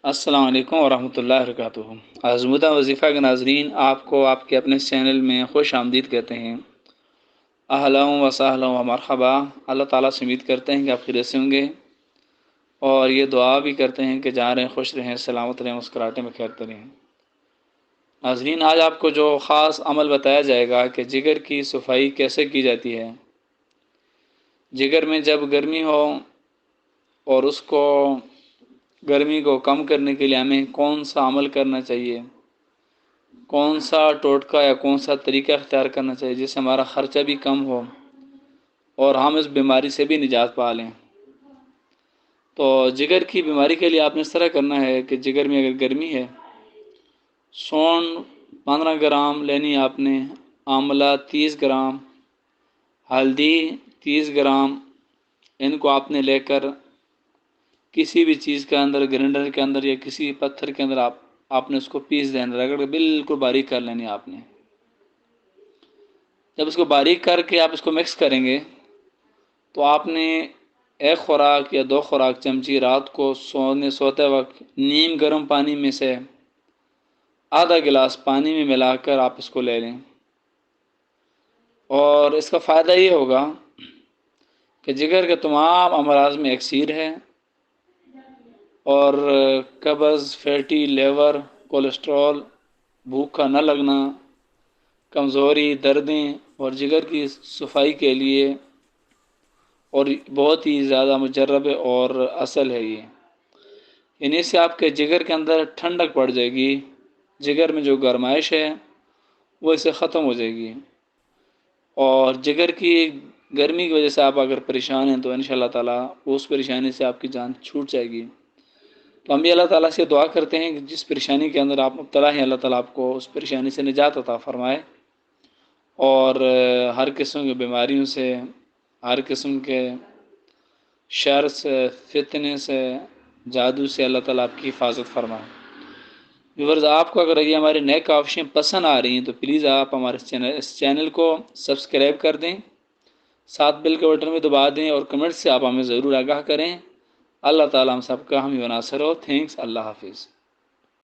السلام علیکم ورحمۃ اللہ وبرکاتہ۔ آزمودہ وظیفہ کے ناظرین، آپ کو آپ کے اپنے چینل میں خوش آمدید کہتے ہیں۔ اہلا و سہلا و مرحبا۔ اللہ تعالیٰ سے امید کرتے ہیں کہ آپ خیریت سے ہوں گے، اور یہ دعا بھی کرتے ہیں کہ جہاں رہیں خوش رہیں، سلامت رہیں، مسکراہٹیں میں کھیلتے رہیں۔ ناظرین، آج آپ کو جو خاص عمل بتایا جائے گا کہ جگر کی صفائی کیسے کی جاتی ہے۔ جگر میں جب گرمی ہو اور اس کو گرمی کو کم کرنے کے لیے ہمیں کون سا عمل کرنا چاہیے، کون سا ٹوٹکا یا کون سا طریقہ اختیار کرنا چاہیے جس سے ہمارا خرچہ بھی کم ہو اور ہم اس بیماری سے بھی نجات پا لیں۔ تو جگر کی بیماری کے لیے آپ نے اس طرح کرنا ہے کہ جگر میں اگر گرمی ہے، سونڈ 15 گرام لینی آپ نے، آملہ 30 گرام، ہلدی 30 گرام، ان کو آپ نے لے کر کسی بھی چیز کے اندر، گرینڈر کے اندر یا کسی پتھر کے اندر آپ نے اس کو پیس دینا، رگڑ کے بالکل باریک کر لینی آپ نے۔ جب اس کو باریک کر کے آپ اس کو مکس کریں گے تو آپ نے 1 خوراک یا 2 خوراک چمچی رات کو سوتے وقت نیم گرم پانی میں سے آدھا گلاس پانی میں ملا کر آپ اس کو لے لیں، اور اس کا فائدہ یہ ہوگا کہ جگر کے تمام امراض میں یکسیر ہے، اور قبض، فیٹی لیور، کولیسٹرول، بھوک کا نہ لگنا، کمزوری، دردیں اور جگر کی صفائی کے لیے اور بہت ہی زیادہ مجرب اور اصل ہے یہ۔ انہیں سے آپ کے جگر کے اندر ٹھنڈک پڑ جائے گی، جگر میں جو گرمائش ہے وہ اسے ختم ہو جائے گی، اور جگر کی گرمی کی وجہ سے آپ اگر پریشان ہیں تو انشاءاللہ تعالیٰ اس پریشانی سے آپ کی جان چھوٹ جائے گی۔ تو ہم بھی اللہ تعالیٰ سے دعا کرتے ہیں کہ جس پریشانی کے اندر آپ مبتلا ہیں، اللہ تعالیٰ آپ کو اس پریشانی سے نجات عطا فرمائے، اور ہر قسم کی بیماریوں سے، ہر قسم کے شر سے، فتنے سے، جادو سے اللہ تعالیٰ آپ کی حفاظت فرمائے۔ ویورز، آپ کو اگر یہ ہمارے نئے کاوشیں پسند آ رہی ہیں تو پلیز آپ ہمارے اس چینل کو سبسکرائب کر دیں، ساتھ بیل کے بٹن میں دبا دیں، اور کمنٹ سے آپ ہمیں ضرور آگاہ کریں۔ اللہ تعالیٰ ہم سب کا حامی و ناصر ہو۔ تھینکس۔ اللہ حافظ۔